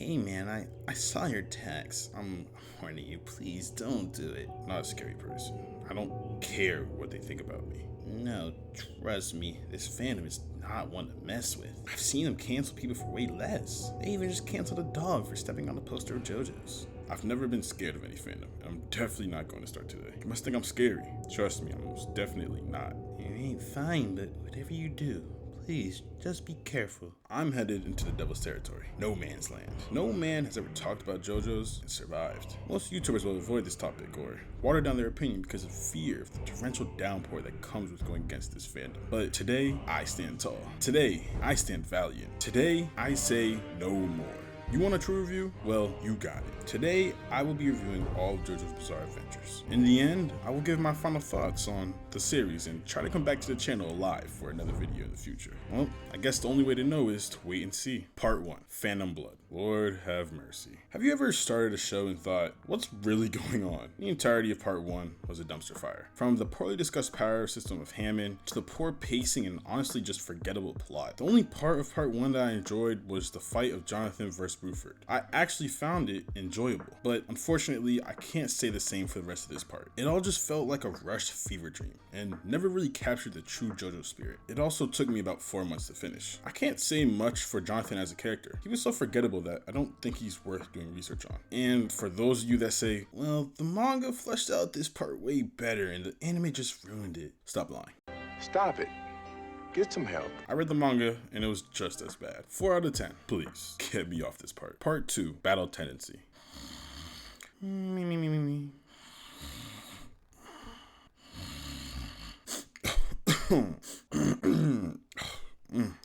Hey man, I saw your text. I'm warning you, please don't do it. I'm not a scary person. I don't care what they think about me. No, trust me, this fandom is not one to mess with. I've seen them cancel people for way less. They even just canceled a dog for stepping on the poster of Jojo's. I've never been scared of any fandom, and I'm definitely not going to start today. You must think I'm scary. Trust me, I'm most definitely not. You ain't fine, but whatever you do, please, just be careful. I'm headed into the devil's territory. No man's land. No man has ever talked about Jojo's and survived. Most YouTubers will avoid this topic or water down their opinion because of fear of the torrential downpour that comes with going against this fandom. But today, I stand tall. Today, I stand valiant. Today, I say no more. You want a true review? Well, you got it. Today, I will be reviewing all of Jojo's Bizzare adventures. In the end, I will give my final thoughts on the series and try to come back to the channel alive for another video in the future. Well, I guess the only way to know is to wait and see. Part 1, Phantom Blood. Lord have mercy. Have you ever started a show and thought, what's really going on? The entirety of Part 1 was a dumpster fire. From the poorly discussed power system of Hammond, to the poor pacing and honestly just forgettable plot. The only part of Part 1 that I enjoyed was the fight of Jonathan versus Bruford. I actually found it enjoyable, but unfortunately I can't say the same for the rest of this part. It all just felt like a rushed fever dream and never really captured the true Jojo spirit. It also took me about 4 months to finish. I can't say much for Jonathan as a character. He was so forgettable that I don't think he's worth doing research on. And for those of you that say, well, the manga fleshed out this part way better and the anime just ruined it, stop lying. Stop it. Get some help. I read the manga and it was just as bad. 4 out of 10. Please, get me off this part. Part 2, Battle Tendency.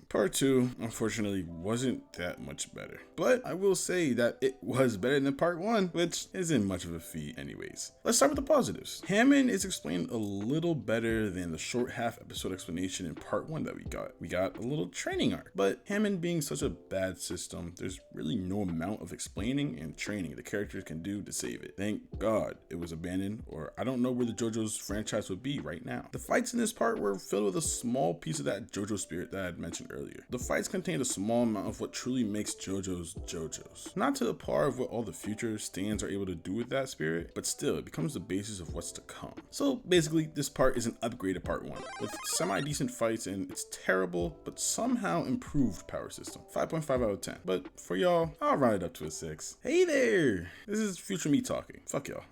Part 2, unfortunately, wasn't that much better. But I will say that it was better than Part 1, which isn't much of a feat anyways. Let's start with the positives. Hammond is explained a little better than the short half episode explanation in Part 1 that we got. We got a little training arc, but Hammond being such a bad system, there's really no amount of explaining and training the characters can do to save it. Thank God it was abandoned, or I don't know where the Jojo's franchise would be right now. The fights in this part were filled with a small piece of that Jojo spirit that I had mentioned earlier. The fights contained a small amount of what truly makes Jojo's Jojo's. Not to the par of what all the future stands are able to do with that spirit, but still, it becomes the basis of what's to come. So basically, this part is an upgrade of Part 1, with semi-decent fights and its terrible, but somehow improved power system. 5.5 out of 10. But for y'all, I'll round it up to a 6. Hey there! This is future me talking. Fuck y'all.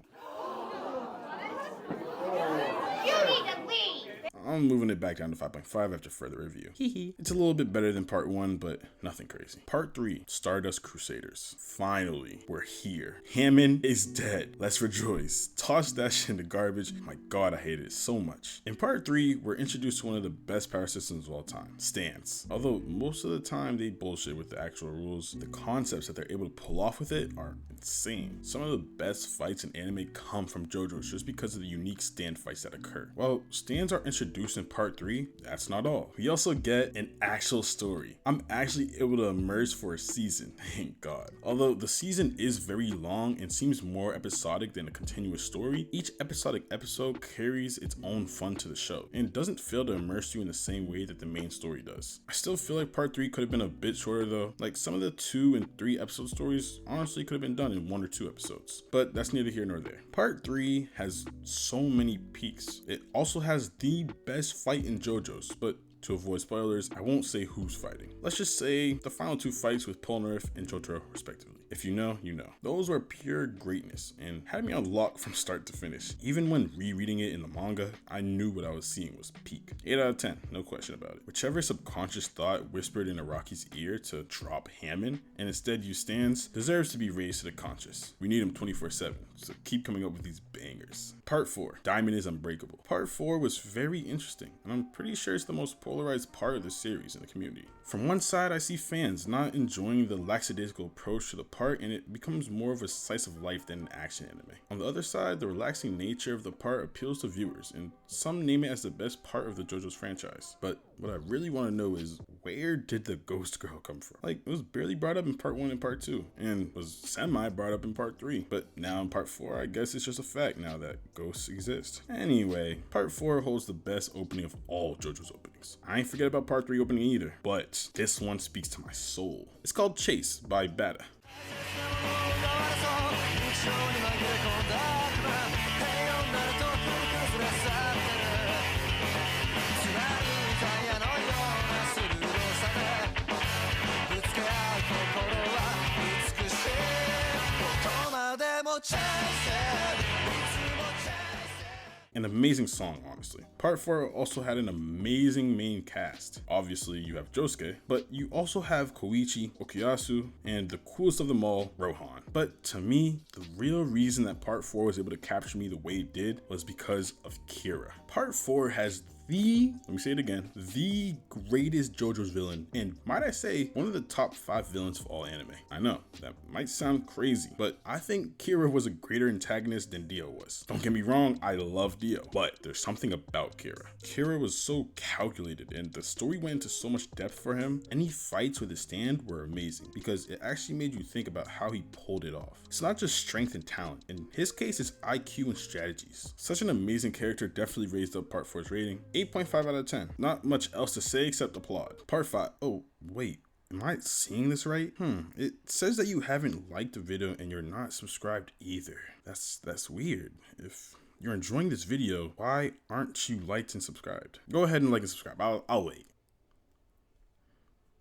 I'm moving it back down to 5.5 after further review. It's a little bit better than Part 1, but nothing crazy. Part 3, Stardust Crusaders. Finally, we're here. Hammond is dead. Let's rejoice. Toss that shit in the garbage. My God, I hated it so much. In Part 3, we're introduced to one of the best power systems of all time, Stance. Although most of the time they bullshit with the actual rules, the concepts that they're able to pull off with it are insane. Some of the best fights in anime come from Jojo's just because of the unique stand fights that occur. While stands are introduced in Part 3, that's not all. We also get an actual story. I'm actually able to immerse for a season, thank God. Although the season is very long and seems more episodic than a continuous story, each episodic episode carries its own fun to the show and doesn't fail to immerse you in the same way that the main story does. I still feel like Part 3 could have been a bit shorter though. Like some of the 2 and 3 episode stories honestly could have been done in 1 or 2 episodes, but that's neither here nor there. Part 3 has so many peaks. It also has the best fight in Jojo's, but to avoid spoilers, I won't say who's fighting. Let's just say the final 2 fights with Polnareff and Jotaro respectively. If you know, you know. Those were pure greatness and had me on lock from start to finish. Even when rereading it in the manga, I knew what I was seeing was peak. 8 out of 10, no question about it. Whichever subconscious thought whispered in Araki's ear to drop Hammond and instead use Stans deserves to be raised to the conscious. We need him 24/7, so keep coming up with these bangers. Part 4, Diamond is Unbreakable. Part 4 was very interesting, and I'm pretty sure it's the most polarized part of the series in the community. From one side, I see fans not enjoying the lackadaisical approach to the part, and it becomes more of a slice of life than an action anime. On the other side, the relaxing nature of the part appeals to viewers, and some name it as the best part of the Jojo's franchise. But what I really want to know is, where did the ghost girl come from? Like, it was barely brought up in Part 1 and Part 2, and was semi brought up in Part 3. But now in Part 4, I guess it's just a fact now that ghosts exist. Anyway, Part 4 holds the best opening of all Jojo's openings. I ain't forget about Part 3 opening either, but this one speaks to my soul. It's called Chase by Bata. An amazing song, honestly. Part 4 also had an amazing main cast. Obviously, you have Josuke, but you also have Koichi, Okuyasu, and the coolest of them all, Rohan. But to me, the real reason that Part 4 was able to capture me the way it did was because of Kira. Part 4 has let me say it again, the greatest JoJo's villain, and might I say, one of the top 5 villains of all anime. I know, that might sound crazy, but I think Kira was a greater antagonist than Dio was. Don't get me wrong, I love Dio, but there's something about Kira. Kira was so calculated, and the story went into so much depth for him. Any fights with his stand were amazing, because it actually made you think about how he pulled it off. It's not just strength and talent. In his case, it's IQ and strategies. Such an amazing character, definitely raised up Part 4's rating. 8.5 out of 10. Not much else to say except applaud. Part 5. Oh, wait. Am I seeing this right? It says that you haven't liked the video and you're not subscribed either. That's weird. If you're enjoying this video, why aren't you liked and subscribed? Go ahead and like and subscribe. I'll wait.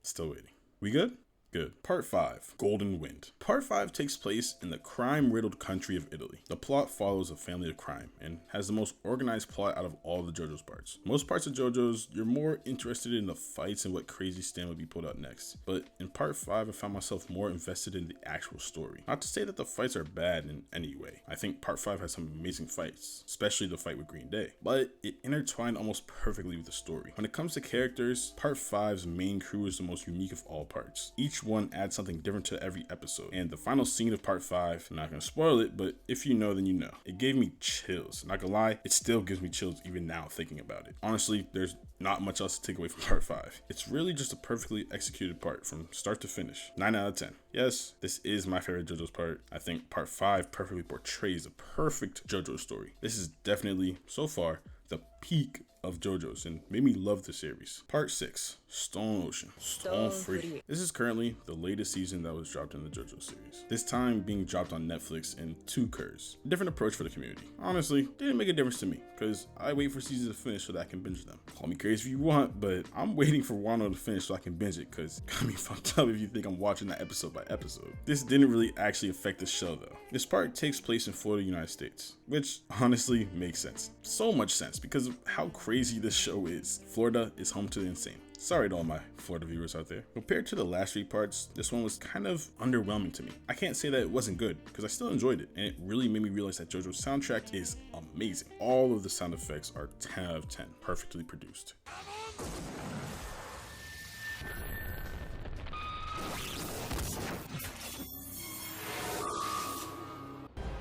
Still waiting. We good? Good. Part 5, Golden Wind. Part 5 takes place in the crime-riddled country of Italy. The plot follows a family of crime and has the most organized plot out of all the JoJo's parts. Most parts of JoJo's, you're more interested in the fights and what crazy stand would be pulled out next. But in Part 5, I found myself more invested in the actual story. Not to say that the fights are bad in any way. I think Part 5 has some amazing fights, especially the fight with Green Day. But it intertwined almost perfectly with the story. When it comes to characters, Part 5's main crew is the most unique of all parts. Each one adds something different to every episode, and the final scene of Part 5, I'm not gonna spoil it, but if you know then you know, it gave me chills. Not gonna lie, it still gives me chills even now thinking about it. Honestly, there's not much else to take away from Part 5. It's really just a perfectly executed part from start to finish. 9 out of 10. Yes, this is my favorite JoJo's part. I think Part 5 perfectly portrays a perfect JoJo story. This is definitely, so far, the peak of JoJo's and made me love the series. Part 6, Stone Ocean, Stone Free. This is currently the latest season that was dropped in the JoJo series. This time being dropped on Netflix in 2 curves. A different approach for the community. Honestly, didn't make a difference to me because I wait for seasons to finish so that I can binge them. Call me crazy if you want, but I'm waiting for Wano to finish so I can binge it because got me fucked up if you think I'm watching that episode by episode. This didn't really actually affect the show though. This part takes place in Florida, United States, which honestly makes sense. So much sense because of how crazy this show is. Florida is home to the insane. Sorry to all my Florida viewers out there. Compared to the last 3 parts, this one was kind of underwhelming to me. I can't say that it wasn't good because I still enjoyed it, and it really made me realize that JoJo's soundtrack is amazing. All of the sound effects are 10 out of 10, perfectly produced.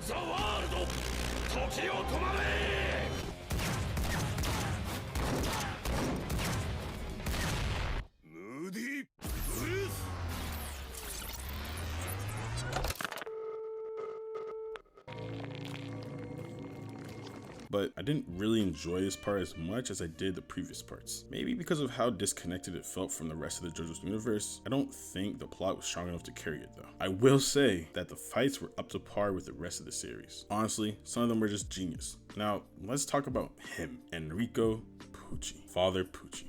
The world, Tokyo Tomare! But I didn't really enjoy this part as much as I did the previous parts. Maybe because of how disconnected it felt from the rest of the JoJo's universe. I don't think the plot was strong enough to carry it though. I will say that the fights were up to par with the rest of the series. Honestly, some of them were just genius. Now, let's talk about him, Enrico Pucci, Father Pucci.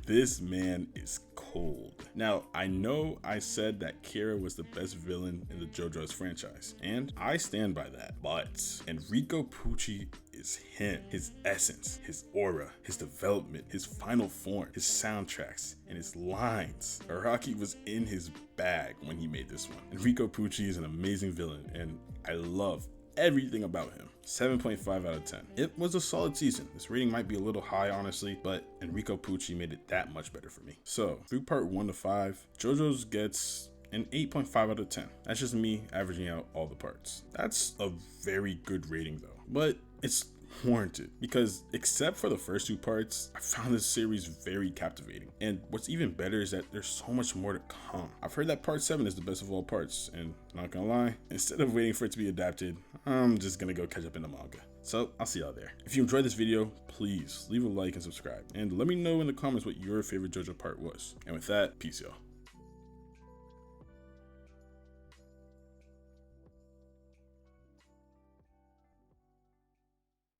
This man is cold. Now, I know I said that Kira was the best villain in the JoJo's franchise, and I stand by that, but Enrico Pucci is him. His essence, his aura, his development, his final form, his soundtracks, and his lines. Araki was in his bag when he made this one. Enrico Pucci is an amazing villain, and I love everything about him. 7.5 out of 10. It was a solid season. This rating might be a little high, honestly, but Enrico Pucci made it that much better for me. So, through part 1 to 5, JoJo's gets an 8.5 out of 10. That's just me averaging out all the parts. That's a very good rating though, but it's warranted because except for the first 2 parts, I found this series very captivating. And what's even better is that there's so much more to come. I've heard that part 7 is the best of all parts, and not gonna lie, instead of waiting for it to be adapted, I'm just gonna go catch up in the manga. So I'll see y'all there. If you enjoyed this video, please leave a like and subscribe, and let me know in the comments what your favorite JoJo part was. And with that, peace y'all.